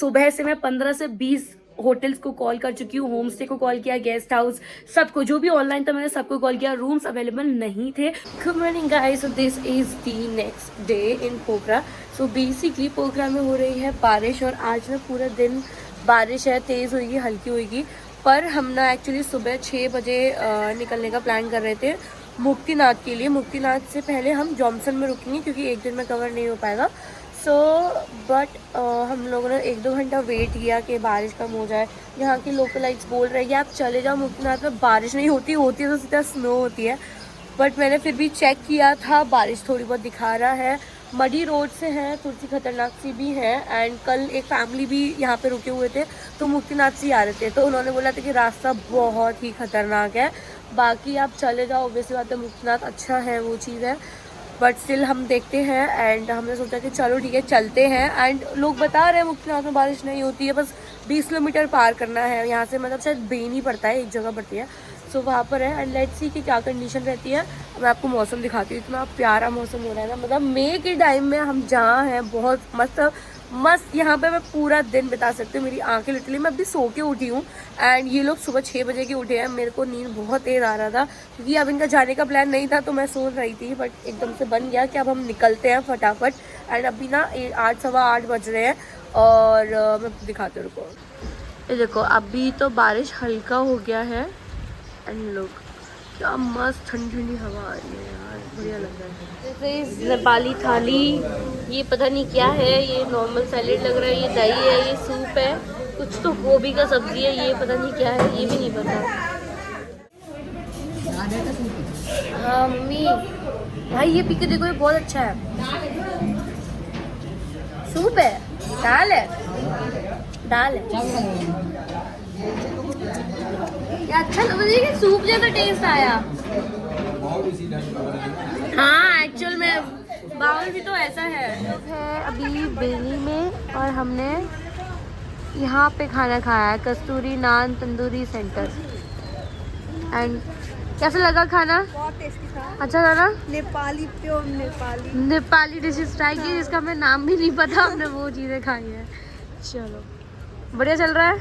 सुबह से मैं 15 से 20 होटल्स को कॉल कर चुकी हूँ, होम स्टे को कॉल किया, गेस्ट हाउस, सबको, जो भी ऑनलाइन था मैंने सबको कॉल किया, रूम्स अवेलेबल नहीं थे। Good morning guys, so this is the next day in Pokhara. So basically Pokhara में हो रही है बारिश और आज ना पूरा दिन बारिश है, तेज़ होगी, हल्की होगी। पर हम ना एक्चुअली सुबह 6 बजे निकलने का प्लान कर रहे थे मुक्तिनाथ के लिए। मुक्तिनाथ से पहले हम जॉनसन में रुकेंगे क्योंकि एक दिन में कवर नहीं हो पाएगा। सो बट हम लोगों ने 1-2 घंटा वेट किया कि बारिश कम हो जाए। यहाँ के लोकलाइट्स बोल रहे हैं कि आप चले जाओ मुक्तिनाथ में, बारिश नहीं होती है तो सीधा स्नो होती है। बट मैंने फिर भी चेक किया था, बारिश थोड़ी बहुत दिखा रहा है। मडी रोड से है, थोड़ी सी खतरनाक सी भी है। एंड कल एक फैमिली भी यहाँ पे रुके हुए थे तो मुक्तिनाथ से आ रहे थे, तो उन्होंने बोला था कि रास्ता बहुत ही खतरनाक है। बाकी आप चले जाओ, ऑब्वियसली बात है, मुक्तिनाथ अच्छा है, वो चीज़ है। बट स्टिल हम देखते हैं। एंड हमने सोचा कि चलो ठीक है चलते हैं। एंड लोग बता रहे हैं मुक्तिनाथ में बारिश नहीं होती है, बस 20 किलोमीटर पार करना है यहाँ से, मतलब शायद बेनी पड़ता है, एक जगह पड़ती है। सो वहाँ पर है। एंड लेट्स सी कि क्या कंडीशन रहती है। मैं आपको मौसम दिखाती हूँ, इतना प्यारा मौसम हो रहा है ना, मतलब मई के टाइम में हम जहाँ हैं बहुत मस्त यहाँ पे मैं पूरा दिन बिता सकती हूँ। मेरी आंखें लिटरली, मैं अभी सो के उठी हूँ एंड ये लोग सुबह 6 बजे के उठे हैं। मेरे को नींद बहुत तेज आ रहा था क्योंकि अब इनका जाने का प्लान नहीं था, तो मैं सो रही थी। बट एकदम से बन गया कि अब हम निकलते हैं फटाफट। एंड अभी ना 8 सवा 8 बज रहे हैं और मैं दिखाती हूँ, रुको। ये देखो अभी तो बारिश हल्का हो गया है एंड लोग क्या मस्त ठंडी ठंडी हवा आ रही है यार, बढ़िया लग रहा है। जैसे नेपाली थाली, ये पता नहीं क्या है, ये नॉर्मल सैलेड लग रहा है, ये दही है, ये सूप है, कुछ तो गोभी का सब्जी है, ये पता नहीं क्या है, ये भी नहीं पता। हाँ मम्मी, भाई ये पी के देखो, ये बहुत अच्छा है। सूप है, दाल है, दाल है, अच्छा मुझे सूप जैसा टेस्ट आया। हाँ एक्चुअल में बाउल भी तो ऐसा है। अभी बेनी में और हमने यहाँ पे खाना खाया है, कस्तूरी नान तंदूरी सेंटर। एंड कैसा लगा खाना? बहुत टेस्टी था। अच्छा था ना? Nepali, pure Nepali dishes try की जिसका हमें नाम भी नहीं पता, हमने वो चीज़ें खाई है। चलो बढ़िया चल रहा है,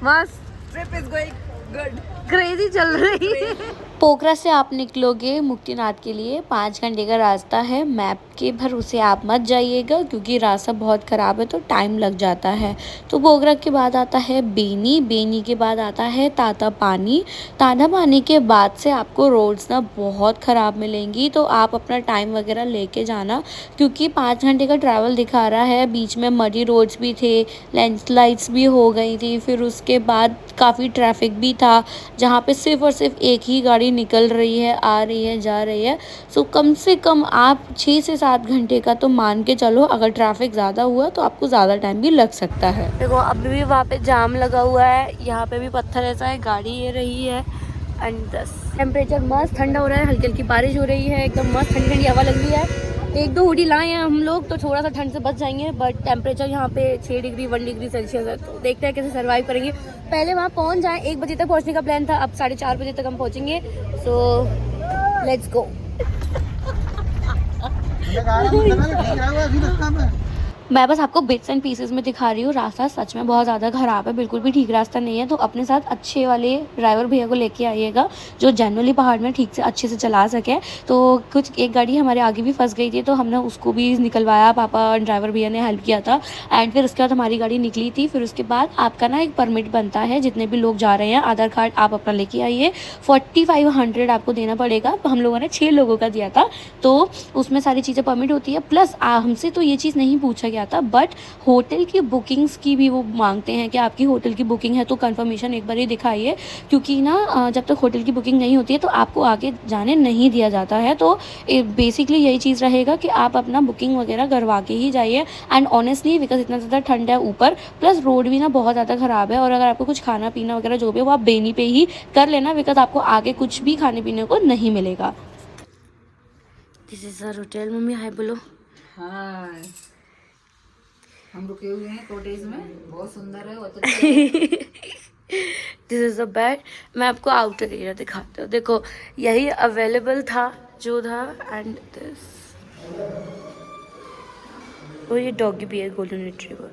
बस trip is going good, crazy चल रही है। पोखरा से आप निकलोगे मुक्तिनाथ के लिए, 5 घंटे का रास्ता है। मैप के भरोसे आप मत जाइएगा क्योंकि रास्ता बहुत ख़राब है तो टाइम लग जाता है। तो पोखरा के बाद आता है बेनी, बेनी के बाद आता है तातापानी, तातापानी के बाद से आपको रोड्स ना बहुत ख़राब मिलेंगी, तो आप अपना टाइम वगैरह लेके जाना क्योंकि 5 घंटे का ट्रैवल दिखा रहा है। बीच में मडी रोड्स भी थे, लैंडस्लाइड्स भी हो गई थी, फिर उसके बाद काफ़ी ट्रैफिक भी था जहाँ पे सिर्फ और सिर्फ एक ही गाड़ी निकल रही है, आ रही है, जा रही है। सो कम से कम आप 6 से 7 घंटे का तो मान के चलो, अगर ट्रैफिक ज़्यादा हुआ तो आपको ज़्यादा टाइम भी लग सकता है। देखो अभी भी वहाँ पे जाम लगा हुआ है, यहाँ पे भी पत्थर ऐसा है, गाड़ी ये रही है। एंड दस टेम्परेचर मस्त ठंडा हो रहा है, हल्की हल्की बारिश हो रही है, एकदम मस्त ठंडी ठंडी हवा लग रही है। 1-2 हुडी लाए हैं हम लोग तो थोड़ा सा ठंड से बच जाएंगे। बट टेम्परेचर यहाँ पे 6 डिग्री 1 डिग्री सेल्सियस है, तो देखते हैं कैसे सर्वाइव करेंगे। पहले वहाँ पहुँच जाएं, 1 बजे तक पहुँचने का प्लान था, अब 4:30 बजे तक हम पहुँचेंगे। So let's go. मैं बस आपको बिट्स एंड पीसेस में दिखा रही हूँ, रास्ता सच में बहुत ज़्यादा ख़राब है, बिल्कुल भी ठीक रास्ता नहीं है। तो अपने साथ अच्छे वाले ड्राइवर भैया को लेके आइएगा जो जनरली पहाड़ में ठीक से अच्छे से चला सके। तो कुछ एक गाड़ी हमारे आगे भी फंस गई थी तो हमने उसको भी निकलवाया, पापा ड्राइवर भैया ने हेल्प किया था। एंड फिर उसके बाद हमारी गाड़ी निकली थी। फिर उसके बाद आपका ना एक परमिट बनता है, जितने भी लोग जा रहे हैं आधार कार्ड आप अपना लेके आइए, 4500 आपको देना पड़ेगा। हम लोगों ने 6 लोगों का दिया था तो उसमें सारी चीज़ें परमिट होती है। प्लस हमसे तो ये चीज़ नहीं पूछा गया था, बट होटल की बुकिंग्स की भी वो मांगते हैं कि आपकी होटल की बुकिंग है तो कंफर्मेशन एक बार ही दिखाइए, क्योंकि ना जब तक होटल की बुकिंग नहीं होती है तो आपको आगे जाने नहीं दिया जाता है। तो बेसिकली यही चीज़ रहेगा कि आप अपना बुकिंग वगैरह करवा के ही जाइए। एंड ऑनेस्टली बिकॉज इतना ज़्यादा ठंड है ऊपर, प्लस रोड भी ना बहुत ज़्यादा ख़राब है, और अगर आपको कुछ खाना पीना वगैरह जो भी है वो आप बेनी पे ही कर लेना, बिकॉज आपको आगे कुछ भी खाने पीने को नहीं मिलेगा। This is a hotel. Mummy hi बोलो। हाय, हम रुके हुए हैं कॉटेज में, बहुत सुंदर है। This is a bed. मैं आपको आउटर एरिया दिखाती हूँ, देखो यही अवेलेबल था जो था। एंड दिस, और ये डॉगी भी है, golden retriever.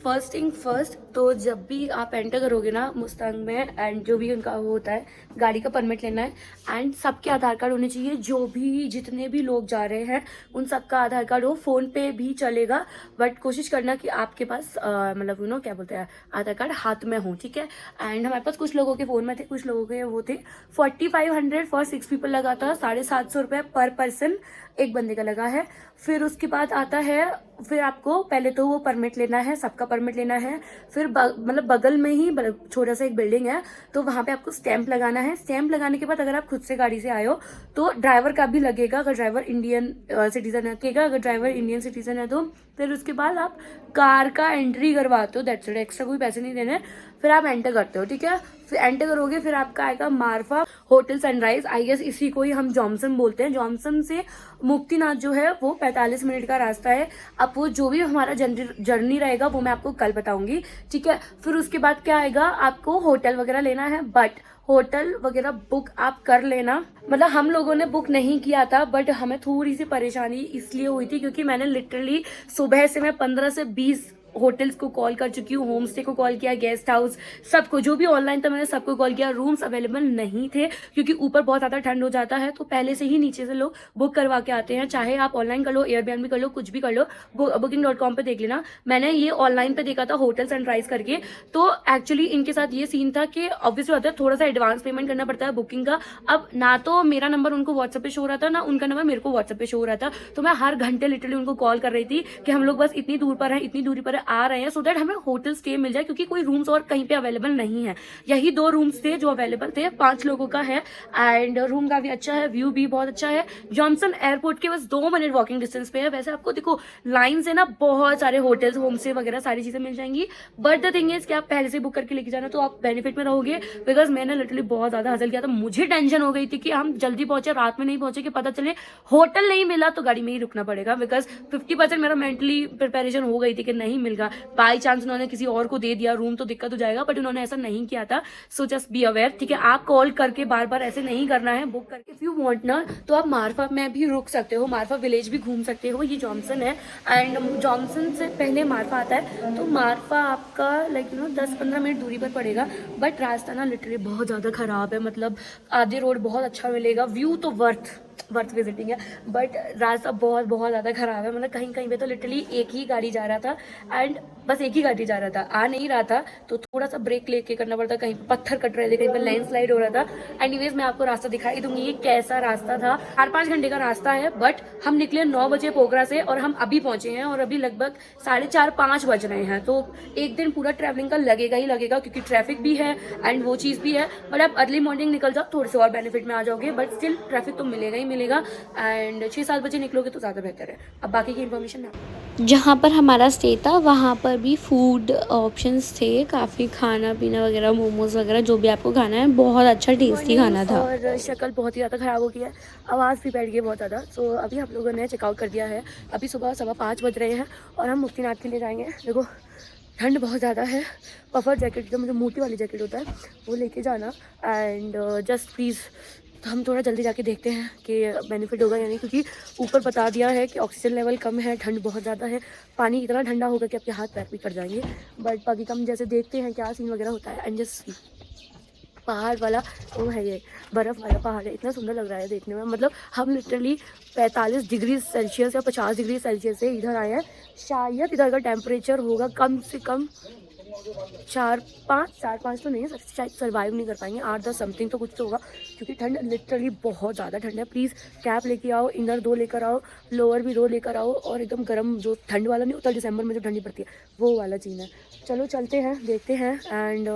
First thing first, तो जब भी आप एंटर करोगे ना मुस्तांग में, एंड जो भी उनका वो होता है गाड़ी का परमिट लेना है, एंड सबके आधार कार्ड होने चाहिए। जो भी जितने भी लोग जा रहे हैं उन सबका आधार कार्ड हो, फ़ोन पे भी चलेगा, बट कोशिश करना कि आपके पास मतलब क्या बोलते हैं, आधार कार्ड हाथ में हो, ठीक है। एंड हमारे पास कुछ लोगों के फ़ोन में थे, कुछ लोगों के वो थे। 4500 फॉर 6 पीपल लगा था, 750 रुपये पर पर्सन एक बंदे का लगा है। फिर उसके बाद आता है, फिर आपको पहले तो वो परमिट लेना है, सबका परमिट लेना है। फिर मतलब बगल में ही छोटा सा एक बिल्डिंग है, तो वहाँ पे आपको स्टैंप लगाना है। स्टैंप लगाने के बाद अगर आप खुद से गाड़ी से आए हो तो ड्राइवर का भी लगेगा, अगर ड्राइवर इंडियन सिटीजन है, अगर ड्राइवर इंडियन सिटीजन है तो। फिर उसके बाद आप कार का एंट्री करवाते हो, दैट्स इट, एक्स्ट्रा कोई पैसे नहीं देने। फिर आप एंटर करते हो, ठीक है। फिर एंटर करोगे, फिर आपका आएगा मारफा होटल सनराइज, आई गेस इसी को ही हम जॉनसन बोलते हैं। जॉनसन से मुक्तिनाथ जो है वो 45 मिनट का रास्ता है। अब वो जो भी हमारा जर्नी रहेगा वो मैं आपको कल बताऊंगी, ठीक है। फिर उसके बाद क्या आएगा, आपको होटल वगैरह लेना है, बट होटल वगैरह बुक आप कर लेना। मतलब हम लोगों ने बुक नहीं किया था, बट हमें थोड़ी सी परेशानी इसलिए हुई थी क्योंकि मैंने लिटरली सुबह से मैं 15 से 20 होटल्स को कॉल कर चुकी हूँ, होम स्टे को कॉल किया, गेस्ट हाउस, सबको जो भी ऑनलाइन था मैंने सबको कॉल किया। रूम्स अवेलेबल नहीं थे क्योंकि ऊपर बहुत ज़्यादा ठंड हो जाता है, तो पहले से ही नीचे से लोग बुक करवा के आते हैं। चाहे आप ऑनलाइन कर लो, एयरबीएनबी कर लो, कुछ भी कर लो, booking.com पे देख लेना। मैंने ये ऑनलाइन पे देखा था होटल सनराइज करके, तो एक्चुअली इनके साथ ये सीन था कि ऑब्वियसली होता है थोड़ा सा एडवांस पेमेंट करना पड़ता है बुकिंग का। अब ना तो मेरा नंबर उनको व्हाट्सएप पे शो हो रहा था, ना उनका नंबर मेरे को व्हाट्सएप पे शो हो रहा था, तो मैं हर घंटे लिटरली उनको कॉल कर रही थी कि हम लोग बस इतनी दूर पर हैं, इतनी दूरी पर आ रहे हैं, सो दैट हमें होटल स्टे मिल जाए, क्योंकि कोई रूम्स और कहीं पे अवेलेबल नहीं है। यही 2 रूम्स थे जो अवेलेबल थे, 5 लोगों का है, एंड रूम का भी अच्छा है, व्यू भी बहुत अच्छा है। जॉनसन एयरपोर्ट के बस 2 मिनट वॉकिंग डिस्टेंस पे है। वैसे आपको देखो लाइन से ना बहुत सारे होटल्स, होम स्टे वगैरह सारी चीजें मिल जाएंगी, बट द थिंग इज कि आप पहले से बुक करके लेके जाना तो आप बेनिफिट में रहोगे। बिकॉज मैंने लिटरली बहुत ज्यादा हसल किया था, मुझे टेंशन हो गई थी कि हम जल्दी पहुंचे, रात में नहीं पहुंचे, कि पता चले होटल नहीं मिला तो गाड़ी में ही रुकना पड़ेगा। बिकॉज 50% मेरा मेंटली प्रिपरेशन हो गई थी कि नहीं मिलेगा, बाई चांस उन्होंने किसी और को दे दिया रूम तो दिक्कत हो जाएगा, बट उन्होंने ऐसा नहीं किया था। सो जस्ट बी अवेयर, ठीक है। आप कॉल करके बार बार ऐसे नहीं करना है, बुक करके। इफ यू वांट ना तो आप मारफा में भी रुक सकते हो, मारफा विलेज भी घूम सकते हो। ये जॉनसन है, एंड जॉनसन से पहले मारफा आता है, तो मारफा आपका 10-15 मिनट दूरी पर पड़ेगा। बट रास्ता ना लिटरली बहुत ज़्यादा ख़राब है, मतलब आधे रोड बहुत अच्छा मिलेगा, व्यू तो वर्थ विजिटिंग है, बट रास्ता बहुत बहुत ज़्यादा ख़राब है। मतलब कहीं कहीं पे तो लिटरली एक ही गाड़ी जा रहा था, एंड बस एक ही गाड़ी जा रहा था, आ नहीं रहा था, तो थोड़ा सा ब्रेक लेके करना पड़ता, कहीं पत्थर कट रहे थे, कहीं पर लैंडस्लाइड हो रहा था। एनीवेज मैं आपको रास्ता दिखाई दूंगी ये कैसा रास्ता था। 4-5 घंटे का रास्ता है, बट हम निकले 9 बजे पोखरा से और हम अभी पहुंचे हैं, और अभी लगभग 4:30-5 बज रहे हैं। तो एक दिन पूरा ट्रैवलिंग का लगेगा ही लगेगा, क्योंकि ट्रैफिक भी है एंड वो चीज़ भी है। बट आप अर्ली मॉर्निंग निकल जाओ, थोड़े से और बेनिफिट में आ जाओगे, बट स्टिल ट्रैफिक तो मिलेगा ही मिलेगा। एंड 6-7 बजे निकलोगे तो ज़्यादा बेहतर है। अब बाकी की इन्फॉर्मेशन जहाँ पर हमारा स्टे था वहाँ पर भी फूड ऑप्शंस थे काफ़ी, खाना पीना वगैरह, मोमोज वगैरह, जो भी आपको खाना है, बहुत अच्छा टेस्टी खाना था। और शक्ल बहुत ही ज़्यादा ख़राब हो गई है, आवाज़ भी बैठ गई है बहुत ज़्यादा। सो अभी हम लोगों ने चेकआउट कर दिया है, अभी सुबह 5:15 बज रहे हैं और हम मुक्तिनाथ के लिए जाएंगे। देखो ठंड बहुत ज़्यादा है, पफर जैकेट जो मुझे मोटी वाली जैकेट होता है वो लेके जाना, एंड जस्ट प्लीज़। तो हम थोड़ा जल्दी जाके देखते हैं कि बेनिफिट होगा या नहीं, क्योंकि ऊपर बता दिया है कि ऑक्सीजन लेवल कम है, ठंड बहुत ज़्यादा है, पानी इतना ठंडा होगा कि आपके हाथ पैर भी कट जाएंगे। बट बाकी हम जैसे देखते हैं क्या सीन वगैरह होता है। एंड जस्ट पहाड़ वाला वो है, ये बर्फ़ वाला पहाड़ है, इतना सुंदर लग रहा है देखने में। मतलब हम लिटरली 45 डिग्री सेल्सियस या 50 डिग्री सेल्सियस से इधर आए हैं। शायद इधर का टेम्परेचर होगा कम से कम 4-5 तो नहीं है, शायद सर्वाइव नहीं कर पाएंगे, 8-10 समथिंग तो कुछ तो होगा, क्योंकि ठंड लिटरली बहुत ज़्यादा ठंड है। प्लीज़ कैप लेके आओ, इनर 2 लेकर आओ, लोअर भी 2 लेकर आओ, और एकदम गर्म जो ठंड वाला नहीं होता दिसंबर में जो ठंडी पड़ती है वो वाला सीन है। चलो चलते हैं, देखते हैं, and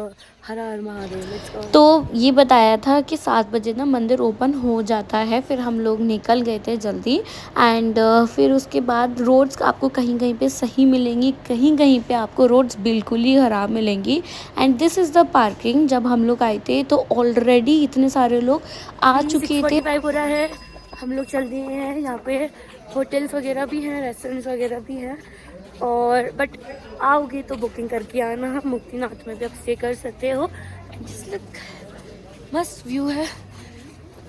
her her Mahadev, let's go. तो ये बताया था कि 7 बजे ना मंदिर ओपन हो जाता है, फिर हम लोग निकल गए थे जल्दी। एंड फिर उसके बाद रोड्स आपको कहीं कहीं पे सही मिलेंगी, कहीं कहीं पे आपको रोड्स बिल्कुल ही ख़राब मिलेंगी। And this is the parking. जब हम लोग आए थे तो ऑलरेडी इतने सारे लोग आ चुके थे। 6:45 हो रहा है, हम लोग चल दिए हैं। यहाँ पे होटल्स वगैरह भी हैं, रेस्टोरेंट्स वगैरह भी हैं, और बट आओगे तो बुकिंग करके आना। हम मुक्तिनाथ में भी आप स्टे कर सकते हो। मस्त व्यू है,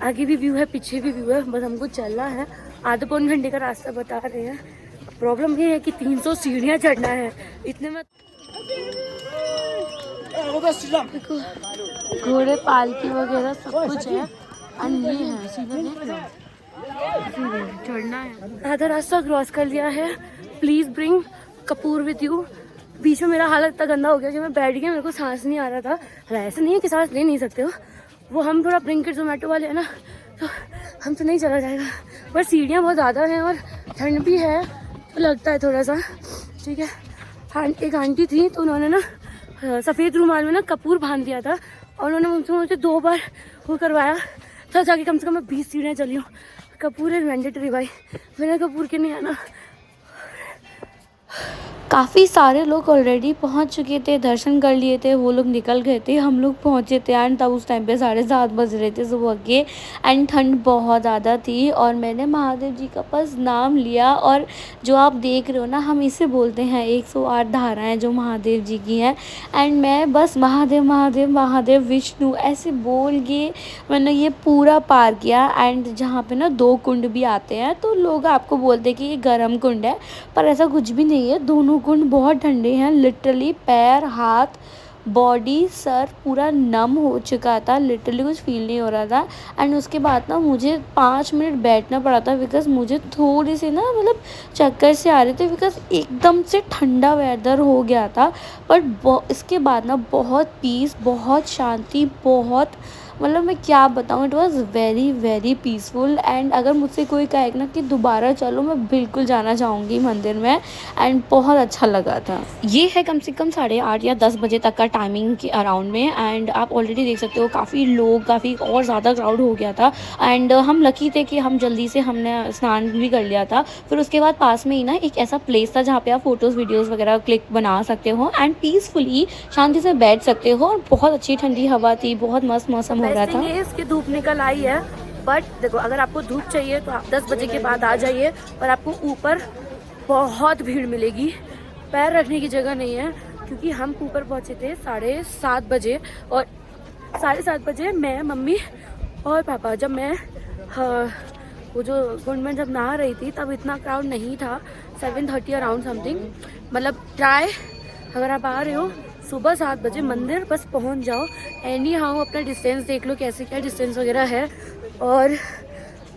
आगे भी व्यू है, पीछे भी व्यू है, बस हमको चलना है। आधे पौन घंटे का रास्ता बता रहे हैं। प्रॉब्लम ये है कि 300 सीढ़ियाँ चढ़ना है, इतने में देखो घोड़े पालकी वगैरह सब कुछ है। एंड ये है सीधा देख लो, चढ़ना है। आधा रास्ता क्रॉस कर लिया है। Please bring kapoor with you. बीच में मेरा हालत इतना गंदा हो गया कि मैं बैठ गई, मेरे को सांस नहीं आ रहा था। ऐसा नहीं है कि सांस ले नहीं सकते हो, वो हम थोड़ा ब्लिंकिट जोमेटो वाले हैं ना, तो हम तो नहीं चला जाएगा। पर सीढ़ियाँ बहुत ज़्यादा हैं और ठंड भी है तो लगता है थोड़ा सा, ठीक है। हाँ, एक आंटी थी तो उन्होंने ना सफ़ेद रुमाल में ना कपूर बांध दिया था और उन्होंने मुझे 2 बार वो करवाया, तब जाके कम से कम मैं 20 सीढ़ियाँ चली हूँ। कपूर इज मैंडेटरी भाई, बिना कपूर के नहीं आना। काफ़ी सारे लोग ऑलरेडी पहुंच चुके थे, दर्शन कर लिए थे, वो लोग निकल गए थे, हम लोग पहुंचे थे। एंड तब उस टाइम पे 7:30 बज रहे थे सुबह के। एंड ठंड बहुत ज़्यादा थी और मैंने महादेव जी का बस नाम लिया। और जो आप देख रहे हो ना, हम इसे बोलते हैं 108 धाराएं जो महादेव जी की हैं। एंड मैं बस महादेव महादेव महादेव विष्णु ऐसे बोल के मैंने ये पूरा पार किया। एंड जहाँ पे ना 2 कुंड भी आते हैं तो लोग आपको बोलते हैं कि ये गर्म कुंड है, पर ऐसा कुछ भी नहीं है। दोनों कुंड बहुत ठंडे हैं। लिटरली पैर, हाथ, बॉडी, सर पूरा नम हो चुका था, लिटरली कुछ फील नहीं हो रहा था। एंड उसके बाद ना मुझे 5 मिनट बैठना पड़ा था बिकॉज मुझे थोड़ी सी ना मतलब चक्कर से आ रहे थे, बिकॉज एकदम से ठंडा वेदर हो गया था। बट इसके बाद ना बहुत पीस, बहुत शांति, बहुत मतलब मैं क्या बताऊँ, it was very very peaceful. And अगर मुझसे कोई कहे ना कि दोबारा चलो, मैं बिल्कुल जाना चाहूँगी मंदिर में। एंड बहुत अच्छा लगा था। ये है कम से कम 8:30 या 10 बजे तक का टाइमिंग के अराउंड में। एंड आप ऑलरेडी देख सकते हो काफ़ी लोग, काफ़ी और ज़्यादा क्राउड हो गया था। एंड हम लकी थे कि हम जल्दी से हमने स्नान भी कर लिया था। फिर उसके बाद पास में ही ना एक ऐसा प्लेस था जहाँ पे आप फ़ोटोज़ वीडियोज़ वगैरह क्लिक बना सकते हो एंड पीसफुली शांति से बैठ सकते हो। और बहुत अच्छी ठंडी हवा थी, बहुत मस्त मौसम हो रहा था। ये इसकी धूप निकल आई है, बट देखो अगर आपको धूप चाहिए तो आप 10 बजे के बाद आ जाइए, पर आपको ऊपर बहुत भीड़ मिलेगी, पैर रखने की जगह नहीं है। क्योंकि हम ऊपर पहुंचे थे 7:30 बजे और 7:30 बजे मैं, मम्मी और पापा, जब मैं वो जो कुंड में जब नहा रही थी तब इतना क्राउड नहीं था। 7:30 अराउंड समथिंग, मतलब ट्राई अगर आप आ रहे हो सुबह 7 बजे मंदिर बस पहुंच जाओ। एनी हाउ अपना डिस्टेंस देख लो कैसे क्या डिस्टेंस वगैरह है, और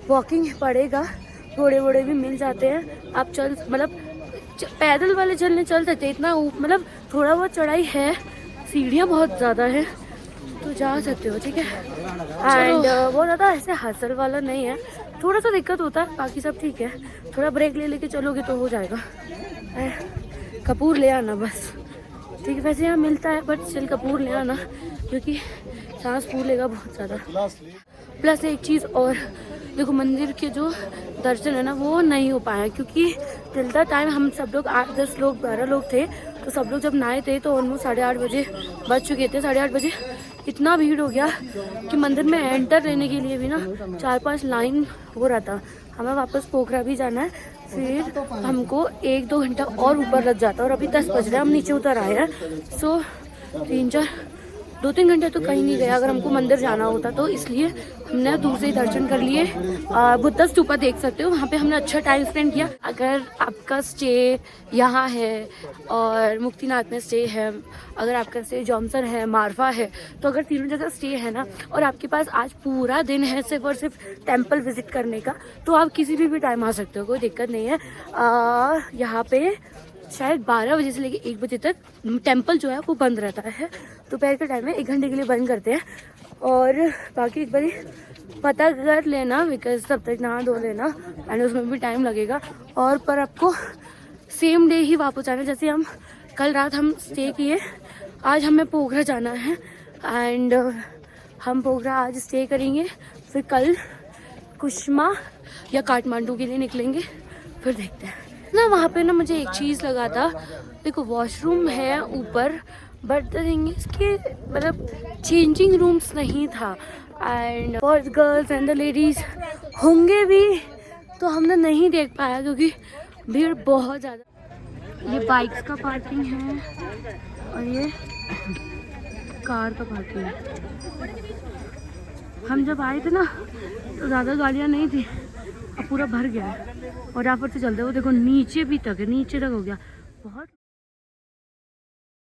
वॉकिंग पड़ेगा, घोड़े वोड़े भी मिल जाते हैं। आप चल मतलब पैदल वाले चलने चल सकते, इतना मतलब थोड़ा बहुत चढ़ाई है, सीढ़ियाँ बहुत ज़्यादा है तो जा सकते हो, ठीक है। एंड बहुत ज़्यादा ऐसे हासिल वाला नहीं है, थोड़ा सा दिक्कत होता है, बाकी सब ठीक है। थोड़ा ब्रेक ले लेके चलोगे तो हो जाएगा। कपूर ले आना बस, ठीक है। वैसे यहाँ मिलता है बट स्टिल कपूर ले आना क्योंकि सांस फूलेगा बहुत ज़्यादा। प्लस एक चीज़ और, देखो मंदिर के जो दर्शन है ना वो नहीं हो पाया क्योंकि टिल द टाइम हम सब लोग 8-10 लोग 12 लोग थे, तो सब लोग जब नहाए थे तो ऑलमोस्ट 8:30 बजे बज चुके थे। 8:30 बजे इतना भीड़ हो गया कि मंदिर में एंटर लेने के लिए भी ना 4-5 लाइन हो रहा था। हमें वापस पोखरा भी जाना है, फिर हमको 1-2 घंटा और ऊपर लग जाता, और अभी 10 बज रहे हैं, हम नीचे उतर आए हैं। सो 2-3 घंटे तो कहीं नहीं गया अगर हमको मंदिर जाना होता तो, इसलिए हमने दूर से ही दर्शन कर लिए। बुद्ध स्तूपा देख सकते हो, वहाँ पे हमने अच्छा टाइम स्पेंड किया। अगर आपका स्टे यहाँ है और मुक्तिनाथ में स्टे है, अगर आपका स्टे जॉनसन है, मारवा है, तो अगर तीनों जगह स्टे है ना और आपके पास आज पूरा दिन है सिर्फ और सिर्फ टेम्पल विजिट करने का, तो आप किसी भी टाइम आ सकते हो, कोई दिक्कत नहीं है। यहाँ पे शायद 12 बजे से लेके 1 बजे तक टेम्पल जो है वो बंद रहता है। दोपहर के टाइम में 1 घंटे के लिए बंद करते हैं, और बाकी एक बार पता कर लेना बिकॉज तब तक नहा धो लेना एंड उसमें भी टाइम लगेगा। और पर आपको सेम डे ही वापस आना, जैसे हम कल रात हम स्टे किए, आज हमें पोखरा जाना है एंड हम पोखरा आज स्टे करेंगे, फिर कल कुश्मा या काठमांडू के लिए निकलेंगे, फिर देखते हैं ना। वहाँ पे ना मुझे एक चीज़ लगा था, देखो वॉशरूम है ऊपर बट द थिंग इज कि मतलब चेंजिंग रूम्स नहीं था, and for girls and the ladies होंगे भी तो हमने नहीं देख पाया क्योंकि भीड़ बहुत ज़्यादा। ये बाइक्स का पार्किंग है और ये कार का पार्किंग है। हम जब आए थे ना तो ज़्यादा गाड़ियाँ नहीं थी, अब पूरा भर गया है और यहाँ पर से चलते हो देखो नीचे भी तक है, नीचे तक हो गया बहुत।